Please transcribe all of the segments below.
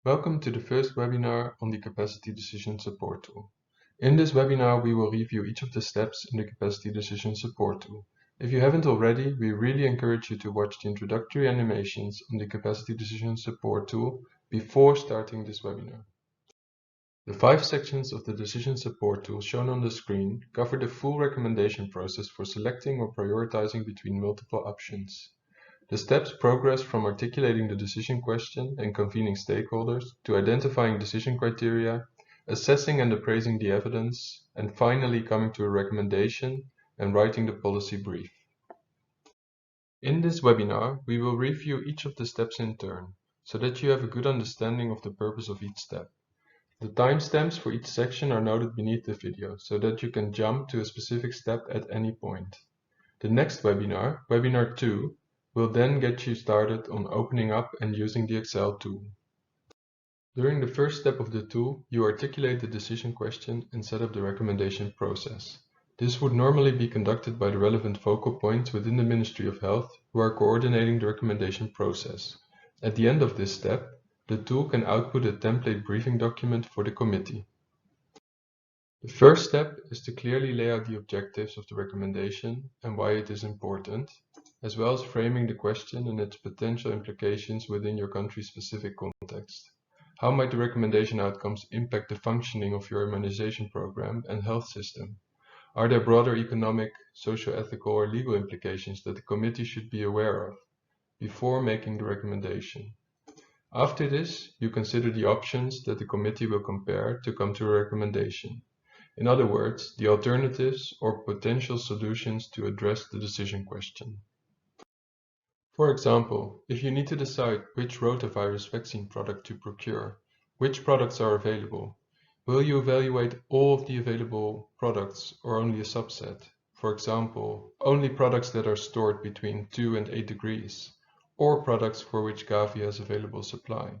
Welcome to the first webinar on the Capacity Decision Support Tool. In this webinar, we will review each of the steps in the Capacity Decision Support Tool. If you haven't already, we really encourage you to watch the introductory animations on the Capacity Decision Support Tool before starting this webinar. The 5 sections of the Decision Support Tool shown on the screen cover the full recommendation process for selecting or prioritizing between multiple options. The steps progress from articulating the decision question and convening stakeholders to identifying decision criteria, assessing and appraising the evidence, and finally coming to a recommendation and writing the policy brief. In this webinar, we will review each of the steps in turn, so that you have a good understanding of the purpose of each step. The timestamps for each section are noted beneath the video, so that you can jump to a specific step at any point. The next webinar, Webinar 2, will then get you started on opening up and using the Excel tool. During the first step of the tool, you articulate the decision question and set up the recommendation process. This would normally be conducted by the relevant focal points within the Ministry of Health who are coordinating the recommendation process. At the end of this step, the tool can output a template briefing document for the committee. The first step is to clearly lay out the objectives of the recommendation and why it is important, as well as framing the question and its potential implications within your country's specific context. How might the recommendation outcomes impact the functioning of your immunization program and health system? Are there broader economic, socio-ethical, or legal implications that the committee should be aware of before making the recommendation? After this, you consider the options that the committee will compare to come to a recommendation. In other words, the alternatives or potential solutions to address the decision question. For example, if you need to decide which rotavirus vaccine product to procure, which products are available, will you evaluate all of the available products or only a subset? For example, only products that are stored between 2 and 8 degrees, or products for which Gavi has available supply.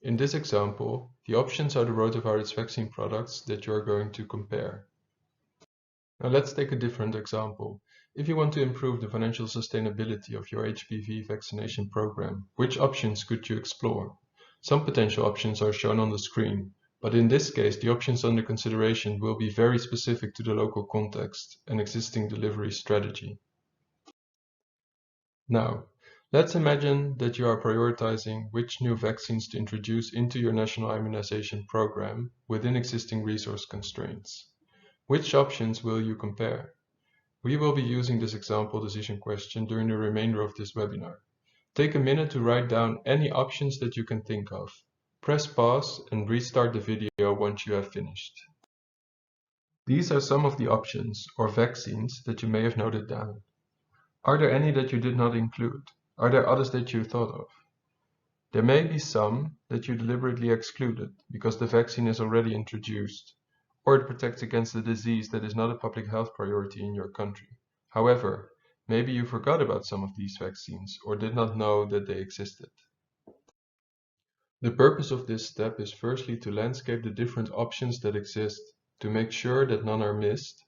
In this example, the options are the rotavirus vaccine products that you are going to compare. Now let's take a different example. If you want to improve the financial sustainability of your HPV vaccination program, which options could you explore? Some potential options are shown on the screen, but in this case the options under consideration will be very specific to the local context and existing delivery strategy. Now, let's imagine that you are prioritizing which new vaccines to introduce into your national immunization program within existing resource constraints. Which options will you compare? We will be using this example decision question during the remainder of this webinar. Take a minute to write down any options that you can think of. Press pause and restart the video once you have finished. These are some of the options or vaccines that you may have noted down. Are there any that you did not include? Are there others that you thought of? There may be some that you deliberately excluded because the vaccine is already introduced, or it protects against a disease that is not a public health priority in your country. However, maybe you forgot about some of these vaccines or did not know that they existed. The purpose of this step is firstly to landscape the different options that exist to make sure that none are missed,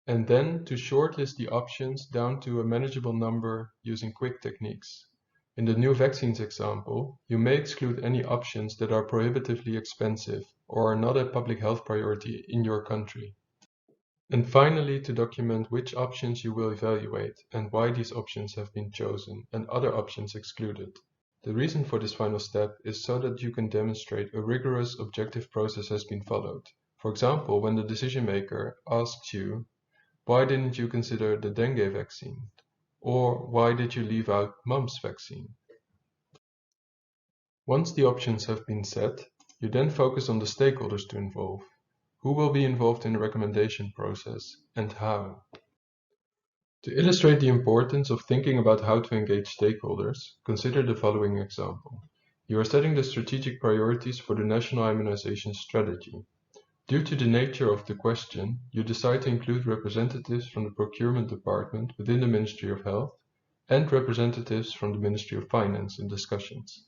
and then to shortlist the options down to a manageable number using quick techniques. In the new vaccines example, you may exclude any options that are prohibitively expensive or are not a public health priority in your country. And finally, to document which options you will evaluate and why these options have been chosen and other options excluded. The reason for this final step is so that you can demonstrate a rigorous objective process has been followed. For example, when the decision maker asks you, why didn't you consider the dengue vaccine? Or why did you leave out mumps vaccine? Once the options have been set, you then focus on the stakeholders to involve. Who will be involved in the recommendation process and how? To illustrate the importance of thinking about how to engage stakeholders, consider the following example. You are setting the strategic priorities for the national immunization strategy. Due to the nature of the question, you decide to include representatives from the procurement department within the Ministry of Health and representatives from the Ministry of Finance in discussions.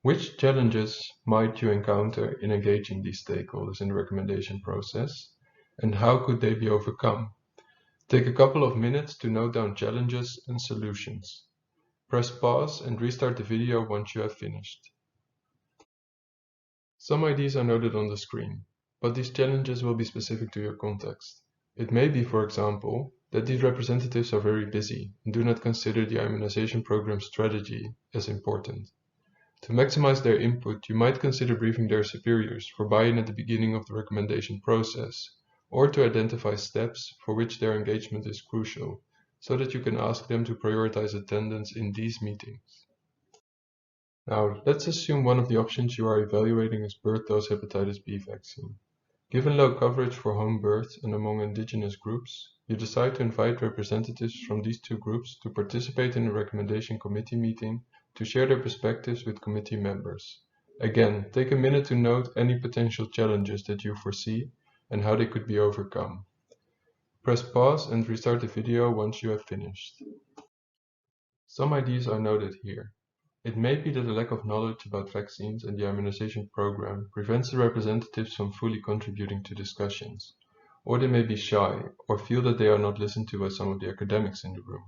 Which challenges might you encounter in engaging these stakeholders in the recommendation process, and how could they be overcome? Take a couple of minutes to note down challenges and solutions. Press pause and restart the video once you have finished. Some IDs are noted on the screen, but these challenges will be specific to your context. It may be, for example, that these representatives are very busy and do not consider the immunization program strategy as important. To maximize their input, you might consider briefing their superiors for buy-in at the beginning of the recommendation process, or to identify steps for which their engagement is crucial, so that you can ask them to prioritize attendance in these meetings. Now, let's assume one of the options you are evaluating is birth dose hepatitis B vaccine. Given low coverage for home births and among indigenous groups, you decide to invite representatives from these two groups to participate in the recommendation committee meeting to share their perspectives with committee members. Again, take a minute to note any potential challenges that you foresee and how they could be overcome. Press pause and restart the video once you have finished. Some ideas are noted here. It may be that a lack of knowledge about vaccines and the immunization program prevents the representatives from fully contributing to discussions, or they may be shy or feel that they are not listened to by some of the academics in the room.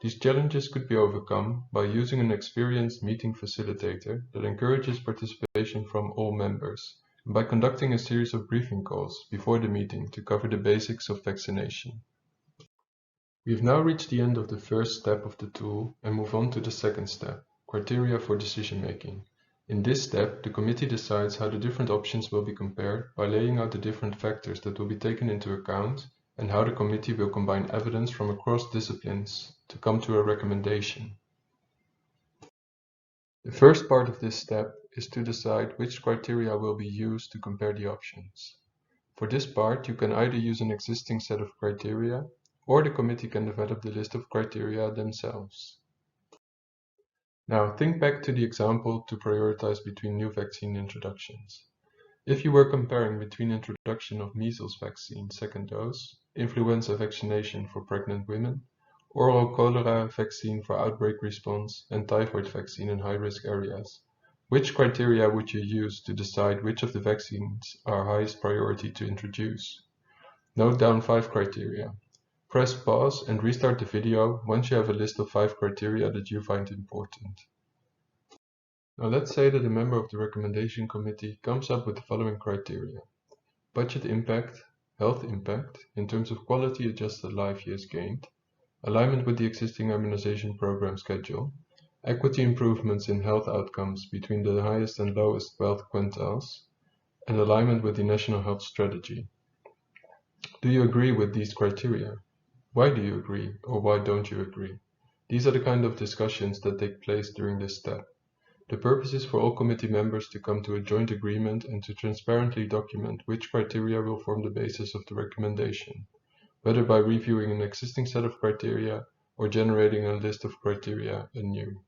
These challenges could be overcome by using an experienced meeting facilitator that encourages participation from all members, and by conducting a series of briefing calls before the meeting to cover the basics of vaccination. We have now reached the end of the first step of the tool and move on to the second step, criteria for decision making. In this step, the committee decides how the different options will be compared by laying out the different factors that will be taken into account and how the committee will combine evidence from across disciplines to come to a recommendation. The first part of this step is to decide which criteria will be used to compare the options. For this part, you can either use an existing set of criteria, or the committee can develop the list of criteria themselves. Now think back to the example to prioritize between new vaccine introductions. If you were comparing between introduction of measles vaccine second dose, influenza vaccination for pregnant women, oral cholera vaccine for outbreak response, and typhoid vaccine in high-risk areas, which criteria would you use to decide which of the vaccines are highest priority to introduce? Note down 5 criteria. Press pause and restart the video once you have a list of 5 criteria that you find important. Now let's say that a member of the recommendation committee comes up with the following criteria: budget impact, health impact in terms of quality adjusted life years gained, alignment with the existing immunization program schedule, equity improvements in health outcomes between the highest and lowest wealth quintiles, and alignment with the national health strategy. Do you agree with these criteria? Why do you agree, or why don't you agree? These are the kind of discussions that take place during this step. The purpose is for all committee members to come to a joint agreement and to transparently document which criteria will form the basis of the recommendation, whether by reviewing an existing set of criteria or generating a list of criteria anew.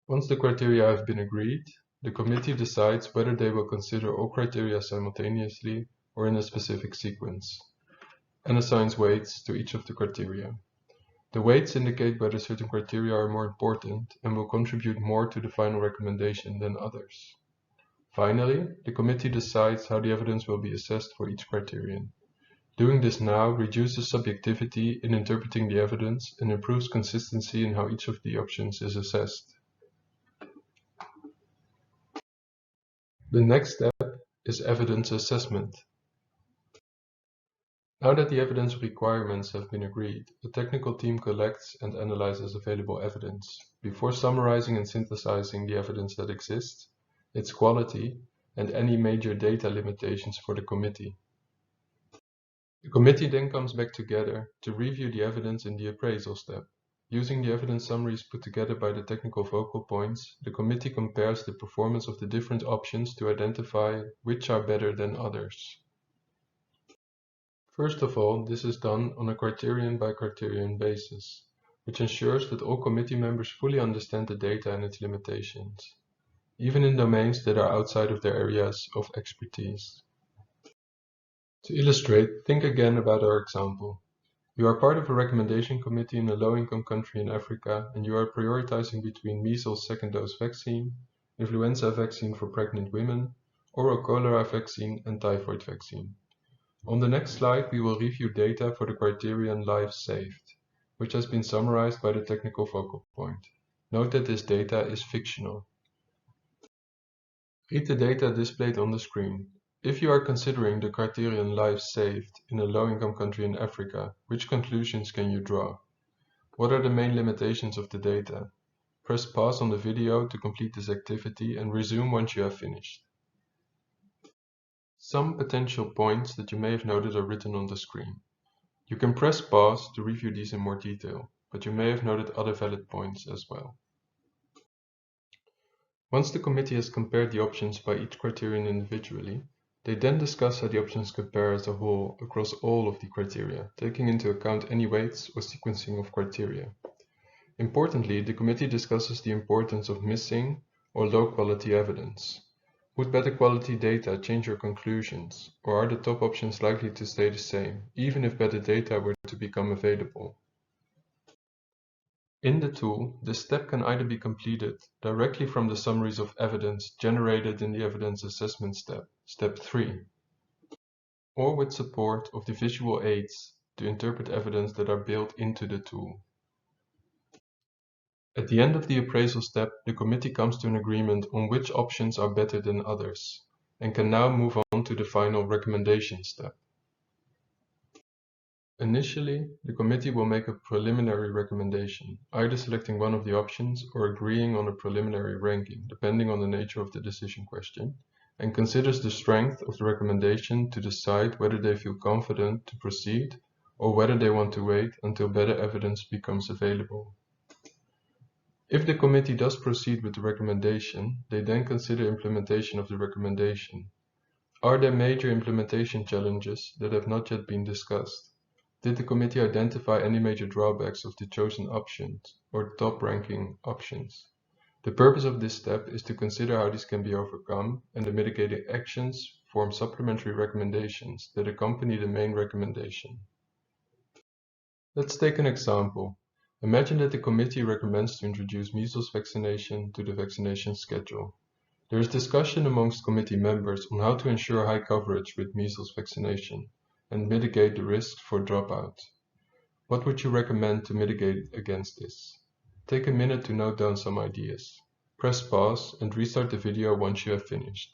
Once the criteria have been agreed, the committee decides whether they will consider all criteria simultaneously or in a specific sequence, and assigns weights to each of the criteria. The weights indicate whether certain criteria are more important and will contribute more to the final recommendation than others. Finally, the committee decides how the evidence will be assessed for each criterion. Doing this now reduces subjectivity in interpreting the evidence and improves consistency in how each of the options is assessed. The next step is evidence assessment. Now that the evidence requirements have been agreed, the technical team collects and analyzes available evidence before summarizing and synthesizing the evidence that exists, its quality, and any major data limitations for the committee. The committee then comes back together to review the evidence in the appraisal step. Using the evidence summaries put together by the technical focal points, the committee compares the performance of the different options to identify which are better than others. First of all, this is done on a criterion by criterion basis, which ensures that all committee members fully understand the data and its limitations, even in domains that are outside of their areas of expertise. To illustrate, think again about our example. You are part of a recommendation committee in a low-income country in Africa, and you are prioritizing between measles second-dose vaccine, influenza vaccine for pregnant women, oral cholera vaccine, and typhoid vaccine. On the next slide, we will review data for the criterion lives saved, which has been summarized by the technical focal point. Note that this data is fictional. Read the data displayed on the screen. If you are considering the criterion lives saved in a low-income country in Africa, which conclusions can you draw? What are the main limitations of the data? Press pause on the video to complete this activity and resume once you have finished. Some potential points that you may have noted are written on the screen. You can press pause to review these in more detail, but you may have noted other valid points as well. Once the committee has compared the options by each criterion individually, they then discuss how the options compare as a whole across all of the criteria, taking into account any weights or sequencing of criteria. Importantly, the committee discusses the importance of missing or low-quality evidence. Would better quality data change your conclusions, or are the top options likely to stay the same, even if better data were to become available? In the tool, this step can either be completed directly from the summaries of evidence generated in the evidence assessment step, step 3, or with support of the visual aids to interpret evidence that are built into the tool. At the end of the appraisal step, the committee comes to an agreement on which options are better than others, and can now move on to the final recommendation step. Initially, the committee will make a preliminary recommendation, either selecting one of the options or agreeing on a preliminary ranking, depending on the nature of the decision question, and considers the strength of the recommendation to decide whether they feel confident to proceed or whether they want to wait until better evidence becomes available. If the committee does proceed with the recommendation, they then consider implementation of the recommendation. Are there major implementation challenges that have not yet been discussed? Did the committee identify any major drawbacks of the chosen options or top-ranking options? The purpose of this step is to consider how these can be overcome, and the mitigating actions form supplementary recommendations that accompany the main recommendation. Let's take an example. Imagine that the committee recommends to introduce measles vaccination to the vaccination schedule. There is discussion amongst committee members on how to ensure high coverage with measles vaccination and mitigate the risk for dropout. What would you recommend to mitigate against this? Take a minute to note down some ideas. Press pause and restart the video once you have finished.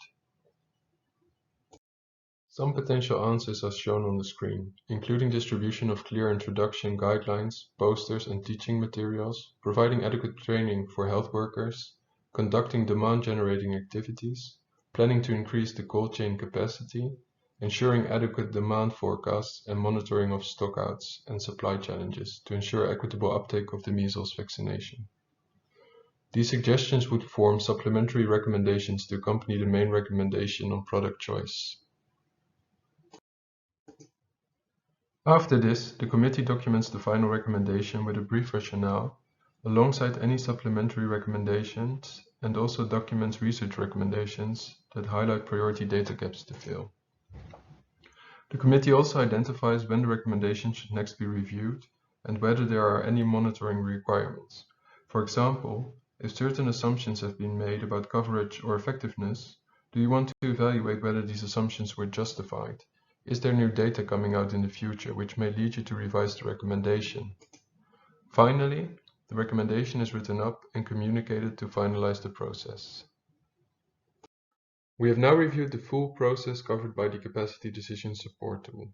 Some potential answers are shown on the screen, including distribution of clear introduction guidelines, posters and teaching materials, providing adequate training for health workers, conducting demand-generating activities, planning to increase the cold chain capacity, ensuring adequate demand forecasts and monitoring of stockouts and supply challenges to ensure equitable uptake of the measles vaccination. These suggestions would form supplementary recommendations to accompany the main recommendation on product choice. After this, the committee documents the final recommendation with a brief rationale, alongside any supplementary recommendations, and also documents research recommendations that highlight priority data gaps to fill. The committee also identifies when the recommendation should next be reviewed and whether there are any monitoring requirements. For example, if certain assumptions have been made about coverage or effectiveness, do you want to evaluate whether these assumptions were justified? Is there new data coming out in the future which may lead you to revise the recommendation? Finally, the recommendation is written up and communicated to finalize the process. We have now reviewed the full process covered by the Capacity Decision Support tool.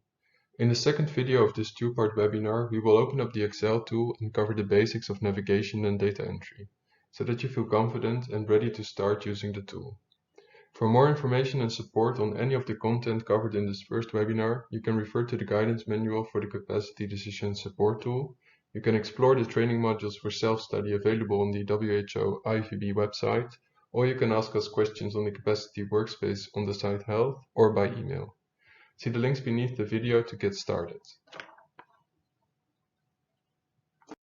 In the second video of this two-part webinar, we will open up the Excel tool and cover the basics of navigation and data entry, so that you feel confident and ready to start using the tool. For more information and support on any of the content covered in this first webinar, you can refer to the guidance manual for the Capacity Decision Support tool. You can explore the training modules for self-study available on the WHO IVB website, or you can ask us questions on the Capacity Workspace on the site Health or by email. See the links beneath the video to get started.